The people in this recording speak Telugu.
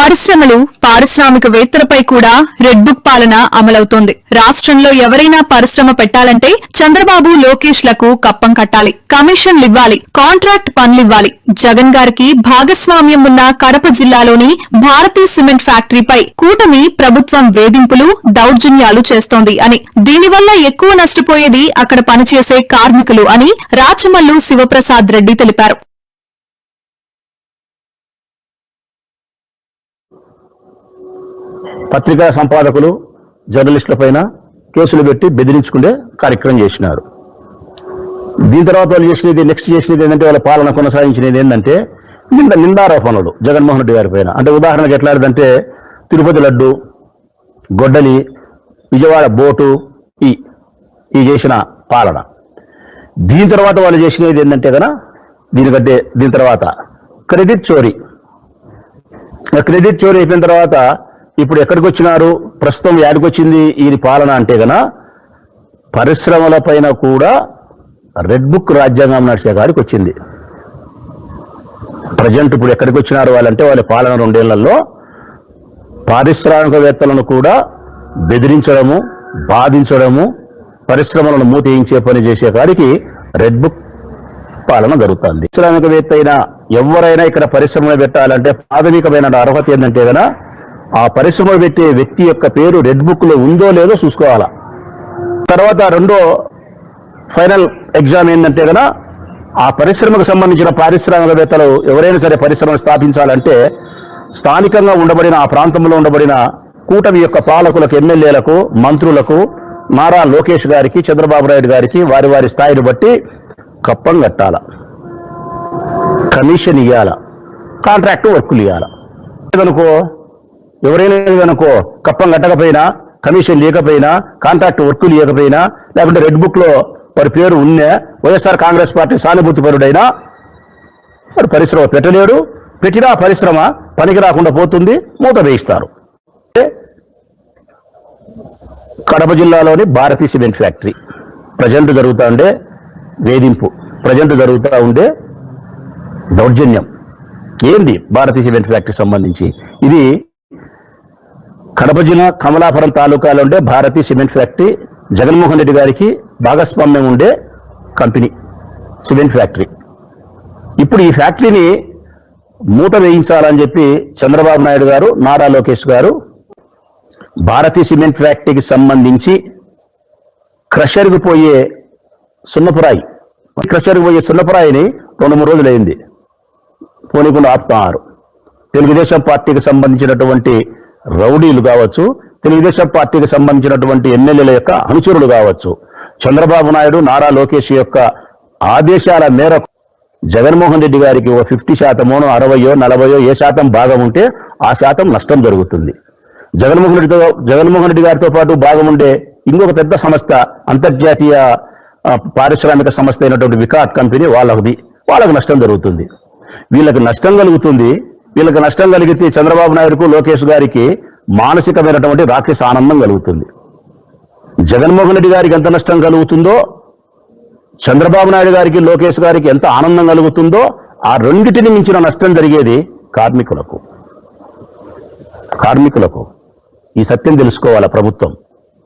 పరిశ్రమలు పారిశ్రామికవేత్తలపై కూడా రెడ్ బుక్ పాలన అమలవుతోంది. రాష్ట్రంలో ఎవరైనా పరిశ్రమ పెట్టాలంటే చంద్రబాబు లోకేష్ లకు కప్పం కట్టాలి, కమిషన్లివ్వాలి, కాంట్రాక్ట్ పనులివ్వాలి. జగన్ గారికి భాగస్వామ్యం ఉన్న కడప జిల్లాలోని భారతీ సిమెంట్ ఫ్యాక్టరీపై కూటమి ప్రభుత్వం వేధింపులు, దౌర్జన్యాలు చేస్తోంది అని, దీనివల్ల ఎక్కువ నష్టపోయేది అక్కడ పనిచేసే కార్మికులు అని రాచమల్లు శివప్రసాద్ రెడ్డి తెలిపారు. పత్రికా సంపాదకులు, జర్నలిస్టుల పైన కేసులు పెట్టి బెదిరించుకునే కార్యక్రమం చేసినారు. దీని తర్వాత వాళ్ళు నెక్స్ట్ చేసినది ఏంటంటే వాళ్ళ పాలన కొనసాగించినది ఏంటంటే నిందారోపణలు జగన్మోహన్ రెడ్డి గారి పైన. అంటే ఉదాహరణకు ఎట్లాంటిదంటే తిరుపతి లడ్డు, గొడ్డలి, విజయవాడ బోటు ఈ చేసిన పాలన. దీని తర్వాత వాళ్ళు చేసినది ఏంటంటే కదా దీని తర్వాత క్రెడిట్ చోరీ అయిపోయిన తర్వాత ఇప్పుడు ఎక్కడికి వచ్చినారు, ప్రస్తుతం యాడికొచ్చింది ఈ పాలన అంటే గన పరిశ్రమల పైన కూడా రెడ్ బుక్ రాజ్యాంగం నడిచే కాడికి వచ్చింది. ప్రజెంట్ ఇప్పుడు ఎక్కడికి వచ్చినారు వాళ్ళంటే వాళ్ళ పాలన 2 ఏళ్లలో పారిశ్రామికవేత్తలను కూడా బెదిరించడము, బాధించడము, పరిశ్రమలను మూతేయించే పని చేసే కాడికి రెడ్ బుక్ పాలన జరుగుతుంది. పారిశ్రామికవేత్త అయినా ఎవరైనా ఇక్కడ పరిశ్రమలు పెట్టాలంటే ప్రాథమికమైన అర్హత ఏంటంటే గన ఆ పరిశ్రమ పెట్టే వ్యక్తి యొక్క పేరు రెడ్ బుక్ లో ఉందో లేదో చూసుకోవాలా. తర్వాత రెండో ఫైనల్ ఎగ్జామ్ ఏంటంటే కదా ఆ పరిశ్రమకు సంబంధించిన పారిశ్రామికవేత్తలు ఎవరైనా సరే పరిశ్రమను స్థాపించాలంటే స్థానికంగా ఉండబడిన ఆ ప్రాంతంలో ఉండబడిన కూటమి యొక్క పాలకులకు, ఎమ్మెల్యేలకు, మంత్రులకు, నారా లోకేష్ గారికి, చంద్రబాబు నాయుడు గారికి వారి వారి స్థాయిని బట్టి కప్పం కట్టాల, కమిషన్ ఇవ్వాల, కాంట్రాక్ట్ వర్కులు ఇవ్వాల. అనుకో ఎవరైనా అనుకో కప్పం కట్టకపోయినా, కమిషన్ లేకపోయినా, కాంట్రాక్ట్ వర్కులు లేకపోయినా, లేకుంటే రెడ్ బుక్ లో వారి పేరు ఉన్నే వైఎస్ఆర్ కాంగ్రెస్ పార్టీ సానుభూతి పరుడైనా వారు పరిశ్రమ పెట్టలేడు. పెట్టినా పరిశ్రమ పనికి రాకుండా పోతుంది, మూత వేయిస్తారు. కడప జిల్లాలోని భారతీ సిమెంట్ ఫ్యాక్టరీ ప్రజెంట్ జరుగుతూ ఉండే వేధింపు, ప్రజెంట్ జరుగుతూ ఉండే దౌర్జన్యం ఏంది? భారతీ సిమెంట్ ఫ్యాక్టరీ సంబంధించి ఇది కడప జిల్లా కమలాపురం తాలూకాలో ఉండే భారతీ సిమెంట్ ఫ్యాక్టరీ జగన్మోహన్ రెడ్డి గారికి భాగస్వామ్యం ఉండే కంపెనీ సిమెంట్ ఫ్యాక్టరీ. ఇప్పుడు ఈ ఫ్యాక్టరీని మూత వేయించాలని చెప్పి చంద్రబాబు నాయుడు గారు, నారా లోకేష్ గారు భారతీ సిమెంట్ ఫ్యాక్టరీకి సంబంధించి క్రషర్కి పోయే సున్నపురాయిని 2-3 రోజులు అయింది పోనీకుండా ఆపుతున్నారు. తెలుగుదేశం పార్టీకి సంబంధించినటువంటి రౌడీలు కావచ్చు, తెలుగుదేశం పార్టీకి సంబంధించినటువంటి ఎమ్మెల్యేల యొక్క అనుచరులు కావచ్చు, చంద్రబాబు నాయుడు, నారా లోకేష్ యొక్క ఆదేశాల మేరకు జగన్మోహన్ రెడ్డి గారికి 50%, 60%, 40% ఏ శాతం భాగం ఉంటే ఆ శాతం నష్టం జరుగుతుంది. జగన్మోహన్ రెడ్డి గారితో పాటు భాగం ఉండే ఇంకొక పెద్ద సంస్థ, అంతర్జాతీయ పారిశ్రామిక సంస్థ అయినటువంటి వికాట్ కంపెనీ, వాళ్ళకు నష్టం జరుగుతుంది. వీళ్ళకి నష్టం కలుగుతుంది. వీళ్ళకి నష్టం కలిగితే చంద్రబాబు నాయుడుకు, లోకేష్ గారికి మానసికమైనటువంటి రాక్షస ఆనందం కలుగుతుంది. జగన్మోహన్ రెడ్డి గారికి ఎంత నష్టం కలుగుతుందో, చంద్రబాబు నాయుడు గారికి, లోకేష్ గారికి ఎంత ఆనందం కలుగుతుందో, ఆ రెండిటిని మించిన నష్టం జరిగేది కార్మికులకు. ఈ సత్యం తెలుసుకోవాలా ప్రభుత్వం.